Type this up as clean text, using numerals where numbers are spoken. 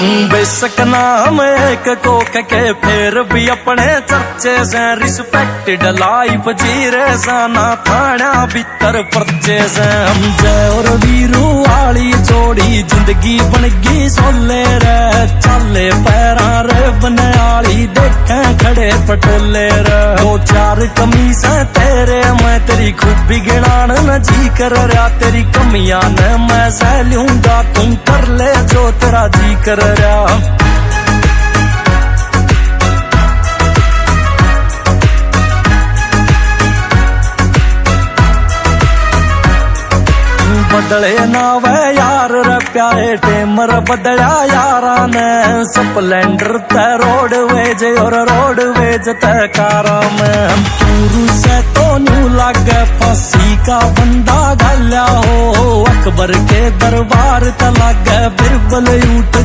बेशक नाम एक को के फिर भी अपने चर्चे से रिस्पेक्टेड लाइफ जी रे साना थाना भीतर पर्चे से हम जय और वीरू वाली जोड़ी जिंदगी बन गई सोले रे चाले पैरा रे बने आली देखे खड़े पटोले रे दो चार कमीज तेरे मैं तेरी खूबी गिनान न जी कर रहा तेरी कमियां न मैं सह लूंगा तुम कर ले जो तेरा जी कर रहा बदले ना वे यार रे प्यारे टेमर बदला यारा ने स्प्लेंडर ते रोडवेज और रोडवेज ते कारा में चूरू से तो न्यू लागे फांसी का बंदा गल्या हो अकबर के दरबार ते लागे बिरबल ऊट